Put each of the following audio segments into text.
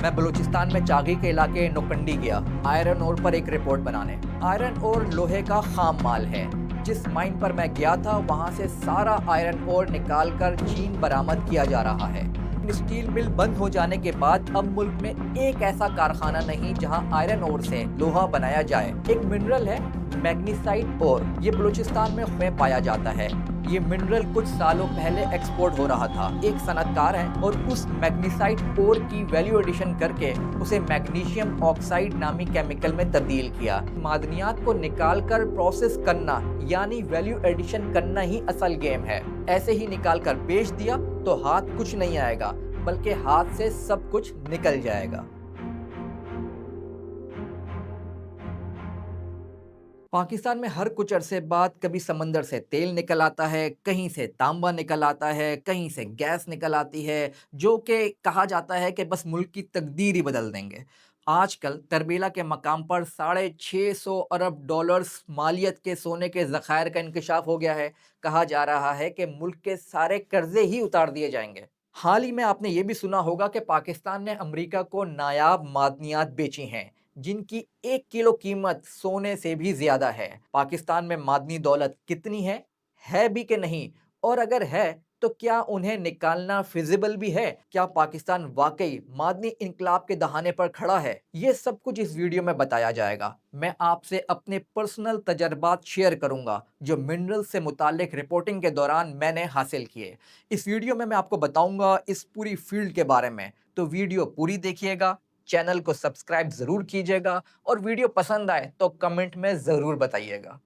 मैं बलूचिस्तान में चागी के इलाके नोकंडी गया आयरन ओर पर एक रिपोर्ट बनाने। आयरन ओर लोहे का खाम माल है। जिस माइन पर मैं गया था वहां से सारा आयरन ओर निकाल कर चीन बरामद किया जा रहा है। स्टील मिल बंद हो जाने के बाद अब मुल्क में एक ऐसा कारखाना नहीं जहां आयरन ओर से लोहा बनाया जाए। एक मिनरल है मैग्नीसाइट ओर, ये बलूचिस्तान में पाया जाता है। ये मिनरल कुछ सालों पहले एक्सपोर्ट हो रहा था। एक सनतकार है और उस मैग्नीसाइट ओर की वैल्यू एडिशन करके उसे मैग्नीशियम ऑक्साइड नामी केमिकल में तब्दील किया। मादनियात को निकाल कर प्रोसेस करना यानी वैल्यू एडिशन करना ही असल गेम है। ऐसे ही निकाल कर बेच दिया तो हाथ कुछ नहीं आएगा, बल्कि हाथ से सब कुछ निकल जाएगा। पाकिस्तान में हर कुछ अरसे बाद कभी समंदर से तेल निकल आता है, कहीं से तांबा निकल आता है, कहीं से गैस निकल आती है, जो कि कहा जाता है कि बस मुल्क की तकदीर ही बदल देंगे। आजकल तरबेला के मकाम पर $650 अरब मालियत के सोने के ज़खायर का इंकशाफ हो गया है। कहा जा रहा है कि मुल्क के सारे कर्जे ही उतार दिए जाएंगे। हाल ही में आपने ये भी सुना होगा कि पाकिस्तान ने अमेरिका को नायाब मादनियात बेची हैं, जिनकी 1 किलो कीमत सोने से भी ज्यादा है। पाकिस्तान में मादनी दौलत कितनी है भी कि नहीं, और अगर है तो क्या उन्हें निकालना फिजिबल भी है? क्या पाकिस्तान वाकई मादनी इनकलाब के दहाने पर खड़ा है? ये सब कुछ इस वीडियो में बताया जाएगा। मैं आपसे अपने पर्सनल तजर्बात शेयर करूंगा जो मिनरल से मुतालिक रिपोर्टिंग के दौरान मैंने हासिल किए। इस वीडियो में मैं आपको बताऊंगा इस पूरी फील्ड के बारे में, तो वीडियो पूरी देखिएगा। चैनल को सब्सक्राइब जरूर कीजिएगा और वीडियो पसंद आए तो कमेंट में जरूर बताइएगा।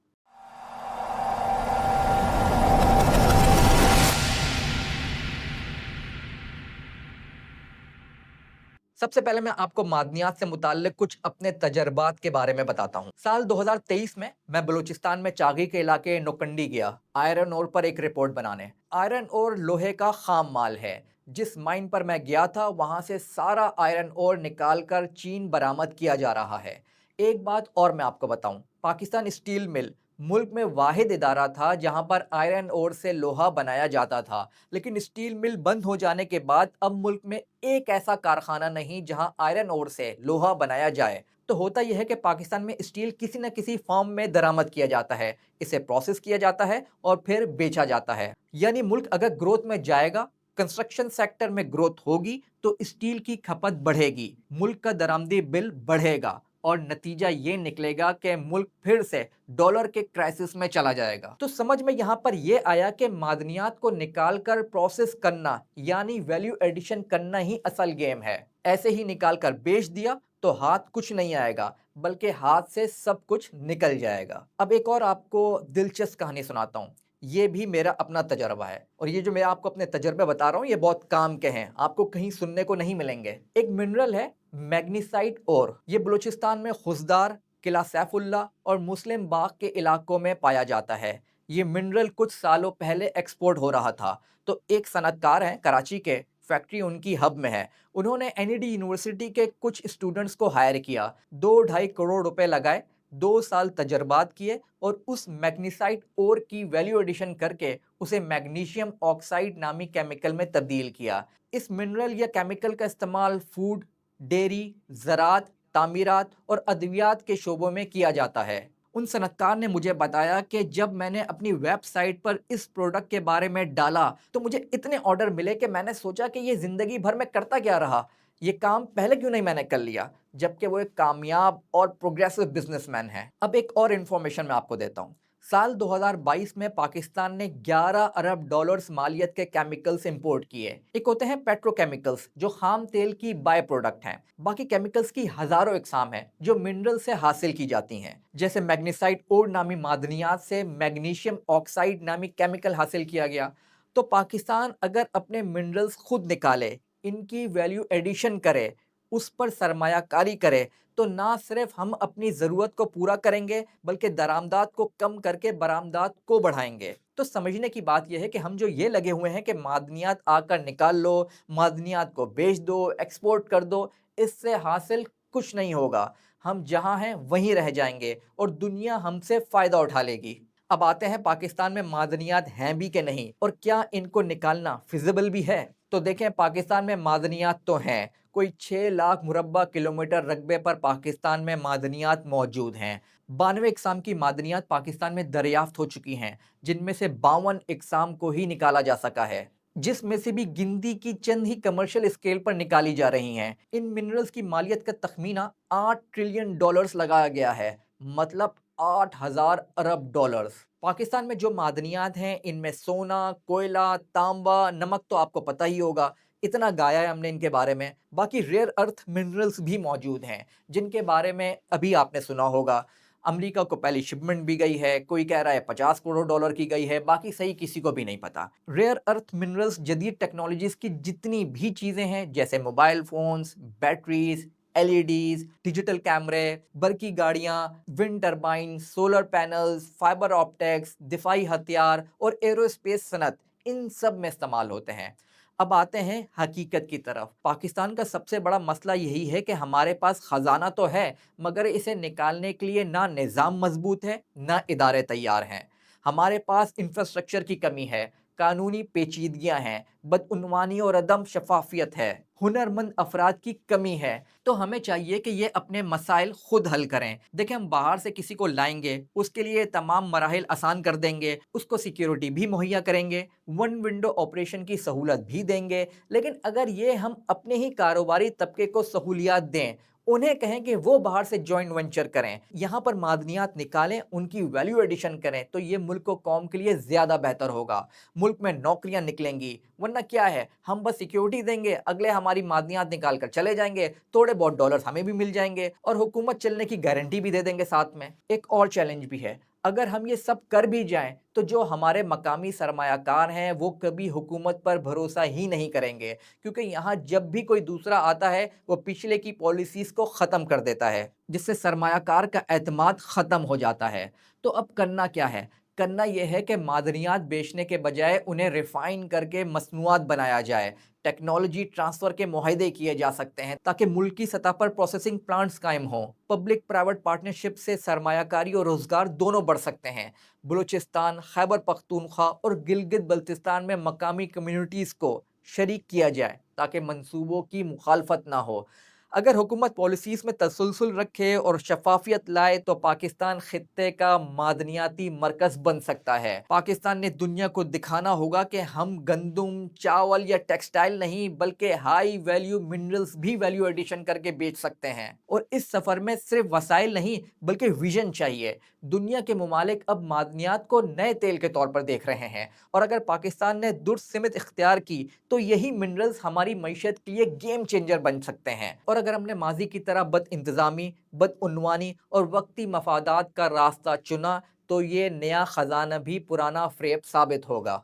सबसे पहले मैं आपको मादनियात से मुताल्लिक कुछ अपने तजर्बात के बारे में बताता हूँ। साल 2023 में मैं बलूचिस्तान में चागी के इलाके नोकंडी गया आयरन ओर पर एक रिपोर्ट बनाने। आयरन ओर लोहे का खाम माल है। जिस माइन पर मैं गया था वहां से सारा आयरन ओर निकाल कर चीन बरामद किया जा रहा है। एक बात और मैं आपको बताऊं, पाकिस्तान स्टील मिल मुल्क में वाहिद इदारा था जहां पर आयरन ओर से लोहा बनाया जाता था। लेकिन स्टील मिल बंद हो जाने के बाद अब मुल्क में एक ऐसा कारखाना नहीं जहां आयरन ओर से लोहा बनाया जाए। तो होता यह है कि पाकिस्तान में स्टील किसी न किसी फॉर्म में दरामद किया जाता है, इसे प्रोसेस किया जाता है और फिर बेचा जाता है। यानी मुल्क अगर ग्रोथ में जाएगा, कंस्ट्रक्शन सेक्टर में ग्रोथ होगी तो स्टील की खपत बढ़ेगी, मुल्क का दरामदी बिल बढ़ेगा और नतीजा ये निकलेगा कि मुल्क फिर से डॉलर के क्राइसिस में चला जाएगा। तो समझ में यहाँ पर यह आया कि मादनियात को निकाल कर प्रोसेस करना यानी वैल्यू एडिशन करना ही असल गेम है। ऐसे ही निकाल कर बेच दिया तो हाथ कुछ नहीं आएगा, बल्कि हाथ से सब कुछ निकल जाएगा। अब एक और आपको दिलचस्प कहानी सुनाता हूँ। ये भी मेरा अपना तजर्बा है और ये जो मैं आपको अपने तजर्बे बता रहा हूँ ये बहुत काम के हैं, आपको कहीं सुनने को नहीं मिलेंगे। एक मिनरल है मैग्नीसाइट ओर, ये बलूचिस्तान में खुशदार, किला सैफुल्ला और मुस्लिम बाग के इलाकों में पाया जाता है। ये मिनरल कुछ सालों पहले एक्सपोर्ट हो रहा था। तो एक सनतकार हैं कराची के, फैक्ट्री उनकी हब में है। उन्होंने एनईडी यूनिवर्सिटी के कुछ स्टूडेंट्स को हायर किया, 2-2.5 करोड़ रुपए लगाए, 2 साल तजर्बात किए और उस मैग्नीसाइट ओर की वैल्यू एडिशन करके उसे मैग्नीशियम ऑक्साइड नामी केमिकल में तब्दील किया। इस मिनरल या केमिकल का इस्तेमाल फूड, डेयरी, ज़राअत, तामीरात और अद्वियात के शोबों में किया जाता है। उन सनतकार ने मुझे बताया कि जब मैंने अपनी वेबसाइट पर इस प्रोडक्ट के बारे में डाला तो मुझे इतने ऑर्डर मिले कि मैंने सोचा कि ये ज़िंदगी भर में करता क्या रहा, ये काम पहले क्यों नहीं मैंने कर लिया, जबकि वो एक कामयाब और प्रोग्रेसिव बिजनेसमैन है। अब एक और इन्फॉर्मेशन मैं आपको देता हूँ। साल 2022 में पाकिस्तान ने $11 अरब मालियत के केमिकल्स इंपोर्ट किए। एक होते हैं पेट्रोकेमिकल्स जो खाम तेल की बाय प्रोडक्ट हैं। बाकी केमिकल्स की हजारों इकसाम हैं जो मिनरल से हासिल की जाती हैं। जैसे मैग्नीसाइट ओर नामी मादनियात से मैग्नीशियम ऑक्साइड नामी केमिकल हासिल किया गया। तो पाकिस्तान अगर अपने मिनरल्स खुद निकाले, इनकी वैल्यू एडिशन करे, उस पर सरमायाकारी करे, तो ना सिर्फ हम अपनी ज़रूरत को पूरा करेंगे बल्कि दरामदात को कम करके बरामदात को बढ़ाएंगे। तो समझने की बात यह है कि हम जो ये लगे हुए हैं कि मादनियात आकर निकाल लो, मादनियात को बेच दो, एक्सपोर्ट कर दो, इससे हासिल कुछ नहीं होगा। हम जहाँ हैं वहीं रह जाएंगे और दुनिया हमसे फ़ायदा उठा लेगी। अब आते हैं पाकिस्तान में मादनियात हैं भी कि नहीं और क्या इनको निकालना फिजिबल भी है। तो देखें, पाकिस्तान में मादनियात तो हैं, कोई 6 लाख मुरब्बा किलोमीटर रकबे पर पाकिस्तान में मादनियात मौजूद हैं। 92 इकसाम की मादनियात पाकिस्तान में दरियाफ्त हो चुकी हैं, जिनमें से 52 इकसाम को ही निकाला जा सका है, जिसमें से भी गिनती की चंद ही कमर्शियल स्केल पर निकाली जा रही हैं। इन मिनरल्स की मालियत का तखमीना 8 ट्रिलियन डॉलर्स लगाया गया है, मतलब 8,000 अरब डॉलर्स। पाकिस्तान में जो मादनियात हैं, इनमें सोना, कोयला, तांबा, नमक तो आपको पता ही होगा, इतना गाया है हमने इनके बारे में। बाकी रेयर अर्थ मिनरल्स भी मौजूद हैं, जिनके बारे में अभी आपने सुना होगा। अमेरिका को पहली शिपमेंट भी गई है, कोई कह रहा है 50 करोड़ डॉलर की गई है, बाकी सही किसी को भी नहीं पता। रेयर अर्थ मिनरल्स जदीद टेक्नोलॉजीज की जितनी भी चीजें हैं, जैसे mobile phones, batteries, LEDs, digital कैमरे, बरकी गाड़ियां, wind turbine, solar panels, fibre optics, दिफाई हथियार और एरोस्पेस सनत, इन सब में इस्तेमाल होते हैं। अब आते हैं हकीकत की तरफ। पाकिस्तान का सबसे बड़ा मसला यही है कि हमारे पास खजाना तो है, मगर इसे निकालने के लिए ना निज़ाम मजबूत है, ना इदारे तैयार हैं। हमारे पास इंफ्रास्ट्रक्चर की कमी है, कानूनी पेचीदगियां हैं, बदउनवानी और अदम शफाफियत है, हुनरमंद अफराद की कमी है। तो हमें चाहिए कि ये अपने मसाइल खुद हल करें। देखिए, हम बाहर से किसी को लाएंगे, उसके लिए तमाम मराहिल आसान कर देंगे, उसको सिक्योरिटी भी मुहैया करेंगे, वन विंडो ऑपरेशन की सहूलत भी देंगे, लेकिन अगर ये हम अपने ही कारोबारी तबके को सहूलियात दें, उन्हें कहें कि वो बाहर से जॉइंट वेंचर करें, यहाँ पर मादनियात निकालें, उनकी वैल्यू एडिशन करें, तो ये मुल्क और कौम के लिए ज़्यादा बेहतर होगा। मुल्क में नौकरियां निकलेंगी, वरना क्या है, हम बस सिक्योरिटी देंगे, अगले हमारी मादनियात निकाल कर चले जाएंगे, थोड़े बहुत डॉलर्स हमें भी मिल जाएंगे और हुकूमत चलने की गारंटी भी दे देंगे साथ में। एक और चैलेंज भी है, अगर हम ये सब कर भी जाएं, तो जो हमारे मकामी सरमायाकार हैं, वो कभी हुकूमत पर भरोसा ही नहीं करेंगे, क्योंकि यहाँ जब भी कोई दूसरा आता है, वो पिछले की पॉलिसीज़ को ख़त्म कर देता है, जिससे सरमायाकार का एतमाद ख़त्म हो जाता है। तो अब करना क्या है? करना यह है कि मादनियात बेचने के बजाय उन्हें रिफाइन करके मसनूआत बनाया जाए। टेक्नोलॉजी ट्रांसफ़र के मुआहदे किए जा सकते हैं, ताकि मुल्की सतह पर प्रोसेसिंग प्लांट्स कायम हों। पब्लिक प्राइवेट पार्टनरशिप से सरमायाकारी और रोज़गार दोनों बढ़ सकते हैं। बलूचिस्तान, खैबर पख्तूनख्वा और गिलगित बल्तिस्तान में मकामी कम्युनिटीज़ को शरीक किया जाए, ताकि मंसूबों की मुखालफत ना हो। अगर हुकूमत पॉलिसीज़ में तसलसल रखे और शफाफियत लाए, तो पाकिस्तान खित्ते का मादनियाती मरकज़ बन सकता है। पाकिस्तान ने दुनिया को दिखाना होगा कि हम गंदम, चावल या टेक्सटाइल नहीं, बल्कि हाई वैल्यू मिनरल्स भी वैल्यू एडिशन करके बेच सकते हैं। और इस सफ़र में सिर्फ वसाइल नहीं, बल्कि विजन चाहिए। दुनिया के ममालिक अब मादनियात को नए तेल के तौर पर देख रहे हैं, और अगर पाकिस्तान ने दुरसिमत इख्तियार की, तो यही मिनरल्स हमारी मईशत के लिए गेम चेंजर बन सकते हैं। और अगर हमने माजी की तरह बद इंतज़ामी, बदउनवानी और वक्ती मफादात का रास्ता चुना, तो ये नया ख़जाना भी पुराना फ़रेब साबित होगा।